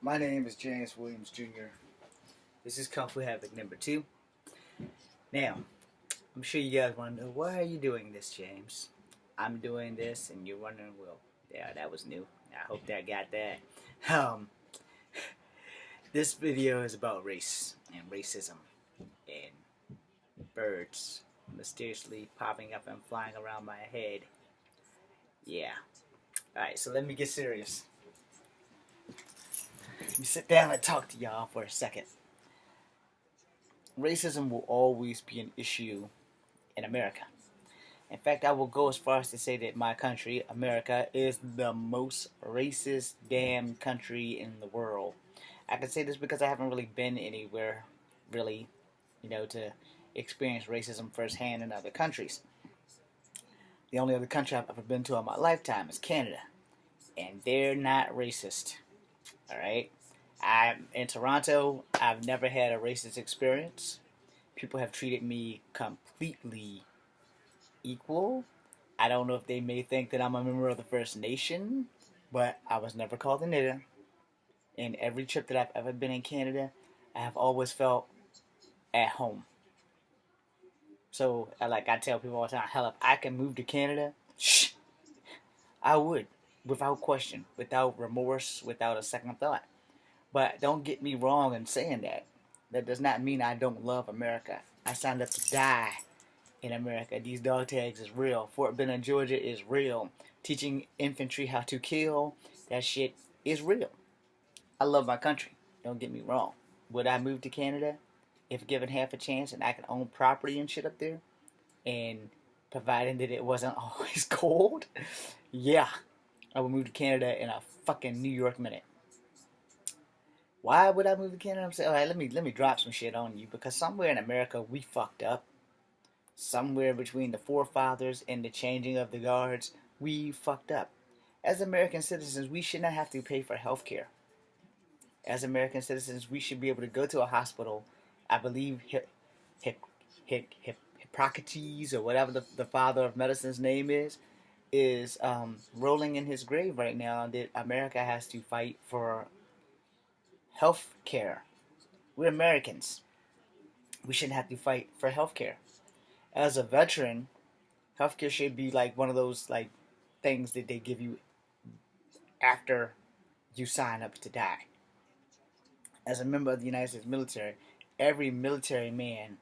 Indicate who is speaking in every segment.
Speaker 1: My name is James Williams Jr. This is Kung Fu Havoc number 2. Now, I'm sure you guys want to know, why are you doing this, James? I'm doing this, and you're wondering, well, yeah, that was new. I hope that got that. Um, this video is about race and racism and birds mysteriously popping up and flying around my head. Yeah. Alright, so let me get serious. Let me sit down and talk to y'all for a second. Racism will always be an issue in America. In fact, I will go as far as to say that my country, America, is the most racist damn country in the world. I can say this because I haven't really been anywhere, really, to experience racism firsthand in other countries. The only other country I've ever been to in my lifetime is Canada, and they're not racist. All right, I'm in Toronto. I've never had a racist experience. People have treated me completely equal. I don't know if they may think that I'm a member of the First Nation, but I was never called a nigger. In every trip that I've ever been in Canada, I have always felt at home. So, I tell people all the time, hell, if I can move to Canada, shh, I would, without question, without remorse, without a second thought. But don't get me wrong in saying that. That does not mean I don't love America. I signed up to die in America. These dog tags is real. Fort Benning, Georgia is real. Teaching infantry how to kill, that shit is real. I love my country. Don't get me wrong. Would I move to Canada if given half a chance and I could own property and shit up there? And providing that it wasn't always cold? Yeah. I would move to Canada in a fucking New York minute. Why would I move to Canada? I'm saying, all right, let me drop some shit on you, because somewhere in America we fucked up. Somewhere between the forefathers and the changing of the guards, we fucked up. As American citizens, we should not have to pay for health care. As American citizens, we should be able to go to a hospital. I believe Hippocrates, or whatever the father of medicine's name is rolling in his grave right now, that America has to fight for health care. We're Americans. We shouldn't have to fight for health care. As a veteran, healthcare should be like one of those things that they give you after you sign up to die. As a member of the United States military, every military man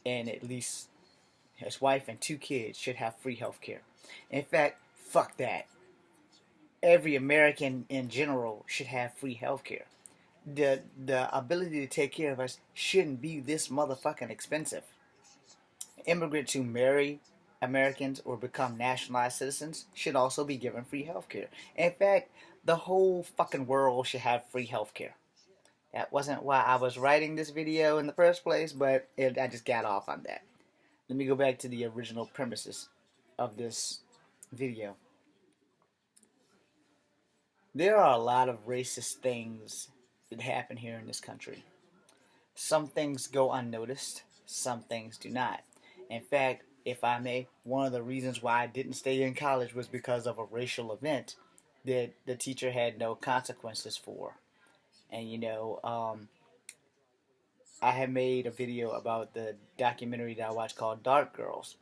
Speaker 1: and at least his wife and 2 kids should have free healthcare. In fact, fuck that. Every American in general should have free healthcare. The ability to take care of us shouldn't be this motherfucking expensive. Immigrants who marry Americans or become nationalized citizens should also be given free healthcare. In fact, the whole fucking world should have free healthcare. That wasn't why I was writing this video in the first place, but I just got off on that. Let me go back to the original premises of this video. There are a lot of racist things that happen here in this country. Some things go unnoticed, some things do not. In fact, if I may, one of the reasons why I didn't stay in college was because of a racial event that the teacher had no consequences for. And I had made a video about the documentary that I watched called Dark Girls.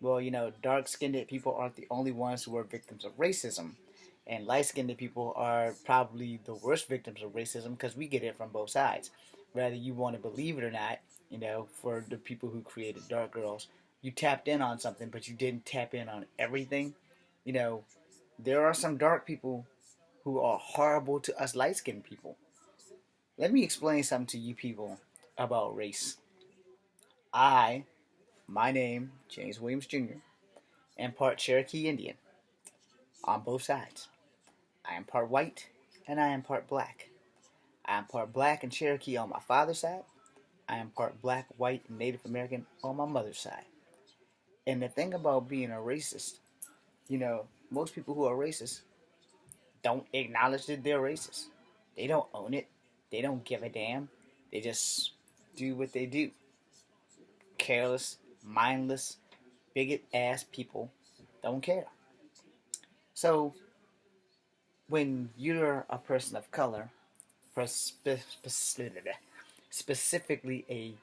Speaker 1: Well, dark-skinned people aren't the only ones who are victims of racism. And light-skinned people are probably the worst victims of racism, because we get it from both sides. Whether you want to believe it or not, for the people who created Dark Girls, you tapped in on something, but you didn't tap in on everything. You know, there are some dark people who are horrible to us light-skinned people. Let me explain something to you people about race. My name, James Williams Jr., am part Cherokee Indian on both sides. I am part white and I am part black. I am part black and Cherokee on my father's side. I am part black, white, and Native American on my mother's side. And the thing about being a racist, most people who are racist don't acknowledge that they're racist. They don't own it. They don't give a damn. They just do what they do. Careless, mindless, bigot ass people don't care. So when you're a person of color specifically a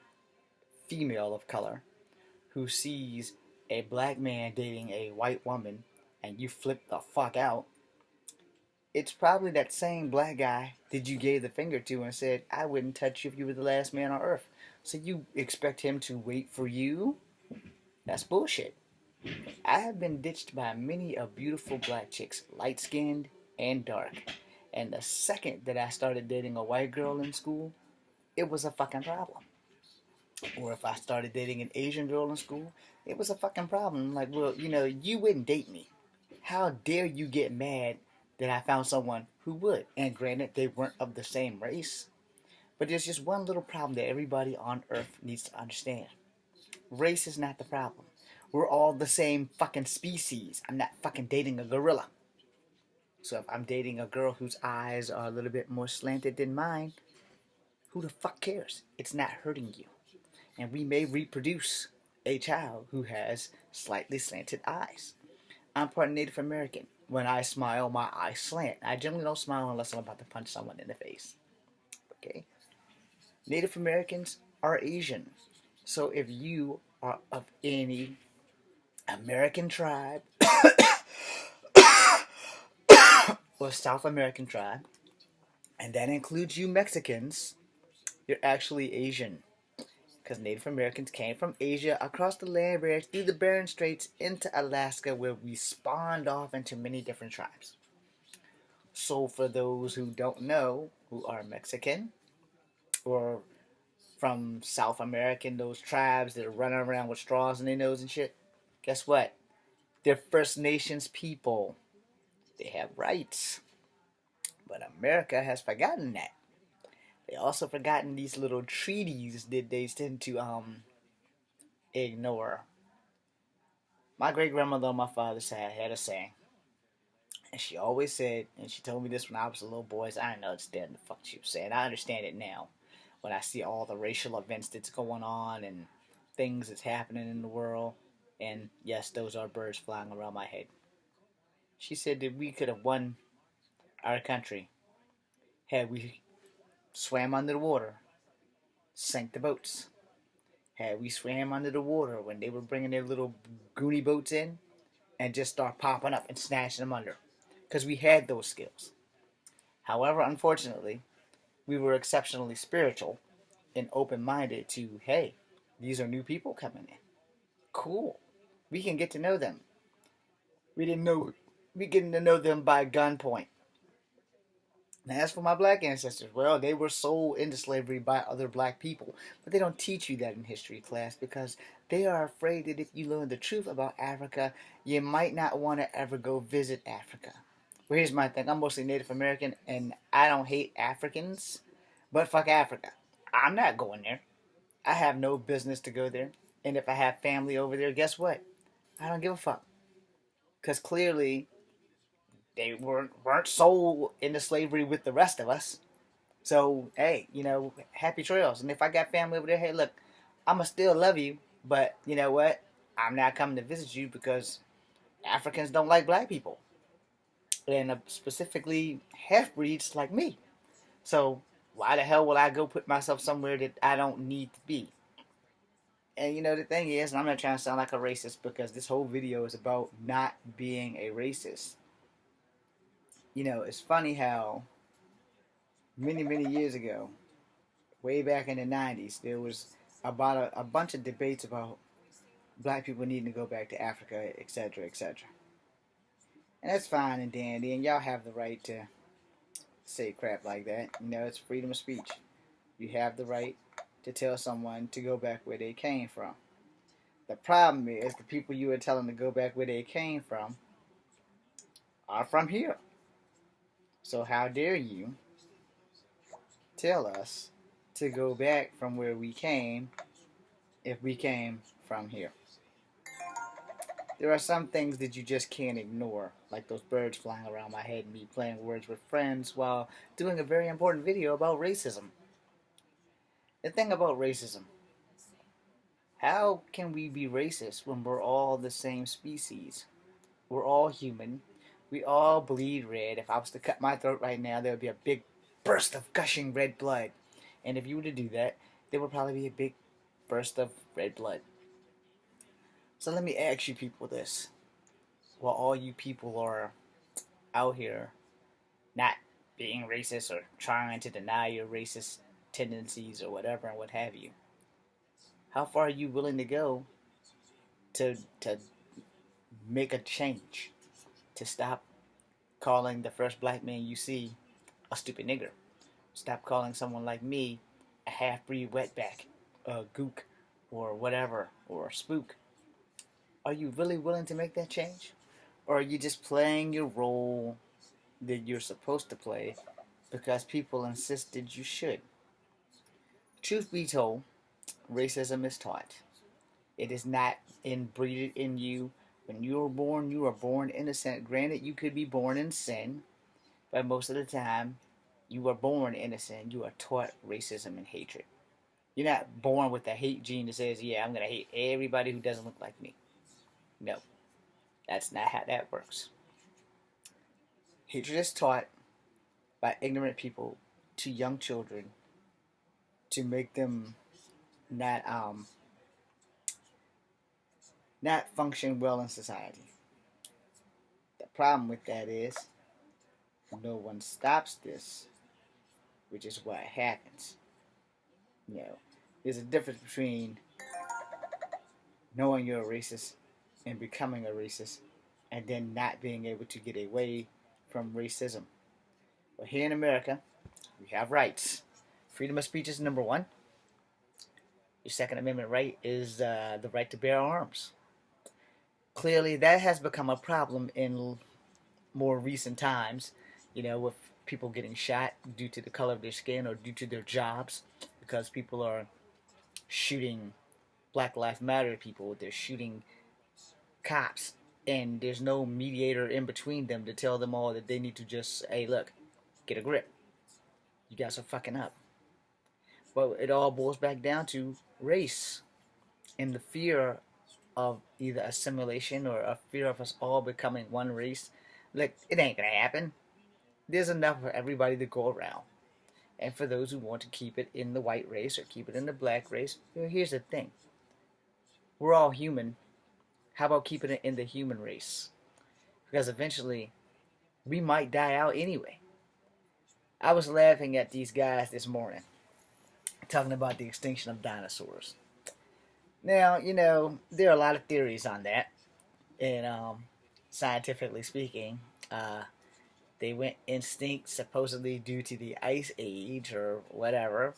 Speaker 1: female of color who sees a black man dating a white woman and you flip the fuck out, it's probably that same black guy that you gave the finger to and said, I wouldn't touch you if you were the last man on earth. So you expect him to wait for you? That's bullshit. I have been ditched by many of beautiful black chicks, light skinned and dark. And the second that I started dating a white girl in school, it was a fucking problem. Or if I started dating an Asian girl in school, it was a fucking problem. Like, well, you wouldn't date me. How dare you get mad that I found someone who would? And granted, they weren't of the same race. But there's just one little problem that everybody on Earth needs to understand. Race is not the problem. We're all the same fucking species. I'm not fucking dating a gorilla. So if I'm dating a girl whose eyes are a little bit more slanted than mine, who the fuck cares? It's not hurting you. And we may reproduce a child who has slightly slanted eyes. I'm part Native American. When I smile, my eyes slant. I generally don't smile unless I'm about to punch someone in the face. Okay? Native Americans are Asian. So if you are of any American tribe or South American tribe, and that includes you Mexicans, you're actually Asian. Because Native Americans came from Asia across the land bridge through the Bering Straits into Alaska, where we spawned off into many different tribes. So for those who don't know, who are Mexican or from South American, those tribes that are running around with straws in their nose and shit, guess what? They're First Nations people. They have rights. But America has forgotten that. They also forgotten these little treaties that they tend to ignore. My great grandmother on my father's side had a saying, and she always said, and she told me this when I was a little boy, so I didn't understand the fuck she was saying. I understand it now when I see all the racial events that's going on and things that's happening in the world. And yes, those are birds flying around my head. She said that we could have won our country had we swam under the water, sank the boats. Had we swam under the water when they were bringing their little goonie boats in and just start popping up and snatching them under. Because we had those skills. However, unfortunately, we were exceptionally spiritual and open-minded to, hey, these are new people coming in. Cool. We can get to know them. We getting to know them by gunpoint. Now, as for my black ancestors, well, they were sold into slavery by other black people. But they don't teach you that in history class because they are afraid that if you learn the truth about Africa, you might not want to ever go visit Africa. Well, here's my thing. I'm mostly Native American, and I don't hate Africans, but fuck Africa. I'm not going there. I have no business to go there. And if I have family over there, guess what? I don't give a fuck. Because clearly, they weren't sold into slavery with the rest of us. So, hey, happy trails. And if I got family over there, hey, look, I'ma still love you, but you know what? I'm not coming to visit you because Africans don't like black people. And specifically half-breeds like me. So, why the hell will I go put myself somewhere that I don't need to be? And the thing is, and I'm not trying to sound like a racist because this whole video is about not being a racist. It's funny how many, many years ago, way back in the 90s, there was about a bunch of debates about black people needing to go back to Africa, etc., etc. And that's fine and dandy, and y'all have the right to say crap like that. It's freedom of speech. You have the right to tell someone to go back where they came from. The problem is the people you are telling to go back where they came from are from here. So how dare you tell us to go back from where we came if we came from here? There are some things that you just can't ignore, like those birds flying around my head and me playing words with friends while doing a very important video about racism. The thing about racism, how can we be racist when we're all the same species? We're all human. We all bleed red. If I was to cut my throat right now, there would be a big burst of gushing red blood. And if you were to do that, there would probably be a big burst of red blood. So let me ask you people this. While all you people are out here not being racist or trying to deny your racist tendencies or whatever and what have you, how far are you willing to go to make a change? To stop calling the first black man you see a stupid nigger. Stop calling someone like me a half-breed wetback, a gook, or whatever, or a spook. Are you really willing to make that change? Or are you just playing your role that you're supposed to play because people insisted you should? Truth be told, racism is taught. It is not inbreeded in you. When you are born innocent. Granted, you could be born in sin, but most of the time, you are born innocent. You are taught racism and hatred. You're not born with a hate gene that says, yeah, I'm going to hate everybody who doesn't look like me. No, that's not how that works. Hatred is taught by ignorant people to young children to make them not not function well in society. The problem with that is no one stops this, which is what happens. You know, there's a difference between knowing you're a racist and becoming a racist and then not being able to get away from racism. But here in America, we have rights. Freedom of speech is number one. Your Second Amendment right is the right to bear arms. Clearly, that has become a problem in more recent times, with people getting shot due to the color of their skin or due to their jobs, because people are shooting Black Lives Matter people, they're shooting cops, and there's no mediator in between them to tell them all that they need to just, hey, look, get a grip. You guys are fucking up. But it all boils back down to race and the fear of either assimilation or a fear of us all becoming one race. Like, it ain't gonna happen. There's enough for everybody to go around. And for those who want to keep it in the white race or keep it in the black race, here's the thing. We're all human. How about keeping it in the human race? Because eventually, we might die out anyway. I was laughing at these guys this morning, talking about the extinction of dinosaurs. Now, there are a lot of theories on that. And scientifically speaking, they went extinct supposedly due to the ice age or whatever,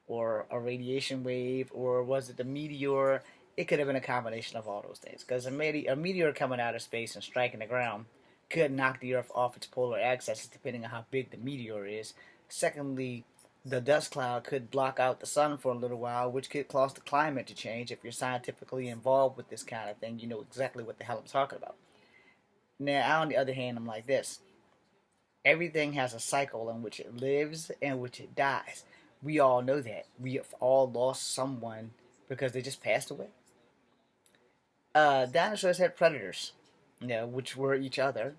Speaker 1: or a radiation wave, or was it the meteor? It could have been a combination of all those things. Because a meteor coming out of space and striking the ground could knock the Earth off its polar axis, depending on how big the meteor is. Secondly, the dust cloud could block out the sun for a little while, which could cause the climate to change. If you're scientifically involved with this kind of thing, you know exactly what the hell I'm talking about. Now, on the other hand, I'm like this. Everything has a cycle in which it lives and which it dies. We all know that. We have all lost someone because they just passed away. Dinosaurs had predators, which were each other.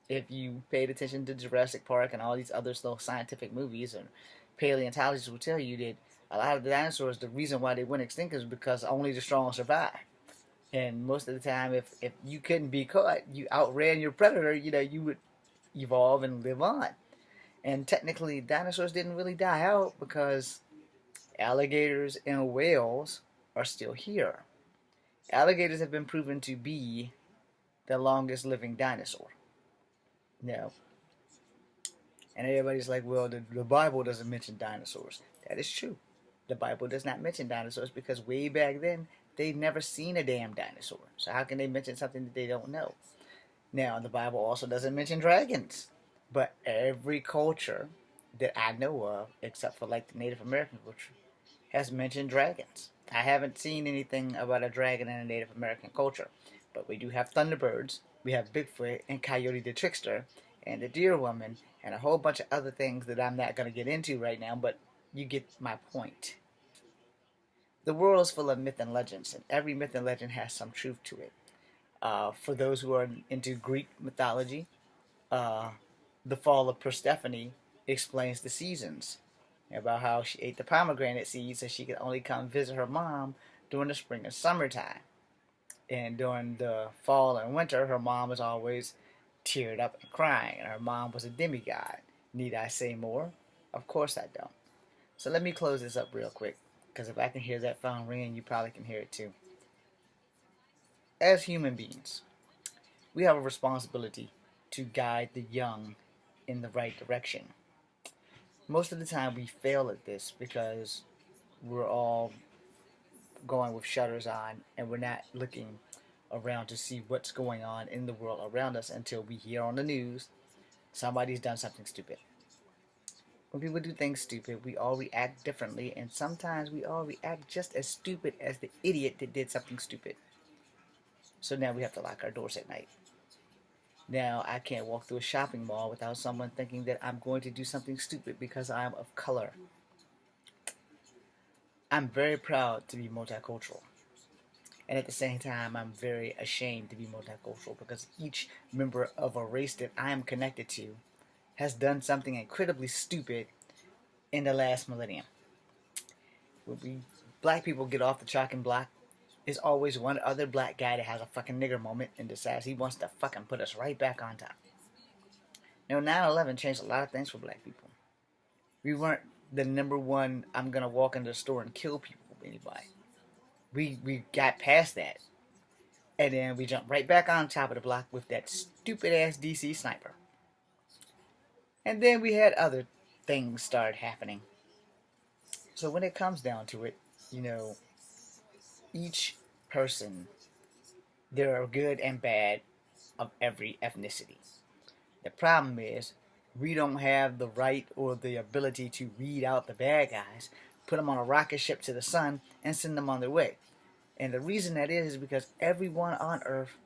Speaker 1: If you paid attention to Jurassic Park and all these other slow scientific movies, and paleontologists will tell you that a lot of the dinosaurs, the reason why they went extinct is because only the strong survive. And most of the time, if you couldn't be caught, you outran your predator, you would evolve and live on. And technically, dinosaurs didn't really die out because alligators and whales are still here. Alligators have been proven to be the longest living dinosaur. No. And everybody's like, well, the Bible doesn't mention dinosaurs. That is true. The Bible does not mention dinosaurs because way back then, they'd never seen a damn dinosaur. So how can they mention something that they don't know? Now, the Bible also doesn't mention dragons. But every culture that I know of, except for like the Native American culture, has mentioned dragons. I haven't seen anything about a dragon in a Native American culture. But we do have Thunderbirds, we have Bigfoot, and Coyote the Trickster, and the Deer Woman, and a whole bunch of other things that I'm not going to get into right now, but you get my point. The world is full of myth and legends, and every myth and legend has some truth to it. For those who are into Greek mythology, the fall of Persephone explains the seasons, about how she ate the pomegranate seeds so she could only come visit her mom during the spring and summertime. And during the fall and winter, her mom was always teared up and crying, and her mom was a demigod. Need I say more? Of course I don't. So let me close this up real quick, because if I can hear that phone ringing, you probably can hear it too. As human beings, we have a responsibility to guide the young in the right direction. Most of the time, we fail at this because we're all going with shutters on and we're not looking around to see what's going on in the world around us until we hear on the news somebody's done something stupid. When people do things stupid, we all react differently, and sometimes we all react just as stupid as the idiot that did something stupid. So now we have to lock our doors at night. Now I can't walk through a shopping mall without someone thinking that I'm going to do something stupid because I am of color. I'm very proud to be multicultural. And at the same time, I'm very ashamed to be multicultural because each member of a race that I am connected to has done something incredibly stupid in the last millennium. When we black people get off the chalking block, there's always one other black guy that has a fucking nigger moment and decides he wants to fucking put us right back on top. Now, 9/11 changed a lot of things for black people. We weren't the number one, I'm gonna walk into the store and kill people, anybody. We got past that. And then we jumped right back on top of the block with that stupid ass DC sniper. And then we had other things start happening. So when it comes down to it, you know, each person, there are good and bad of every ethnicity. The problem is we don't have the right or the ability to weed out the bad guys, put them on a rocket ship to the sun, and send them on their way. And the reason that is because everyone on earth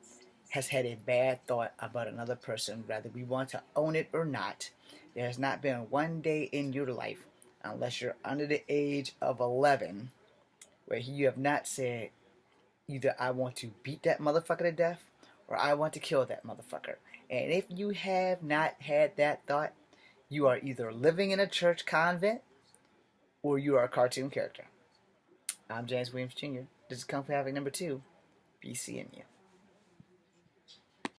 Speaker 1: has had a bad thought about another person, whether we want to own it or not. There has not been one day in your life, unless you're under the age of 11, where you have not said, either I want to beat that motherfucker to death, or I want to kill that motherfucker. And if you have not had that thought, you are either living in a church convent, or you are a cartoon character. I'm James Williams Jr. This is Kung Fu Havoc number 2. Be seeing you.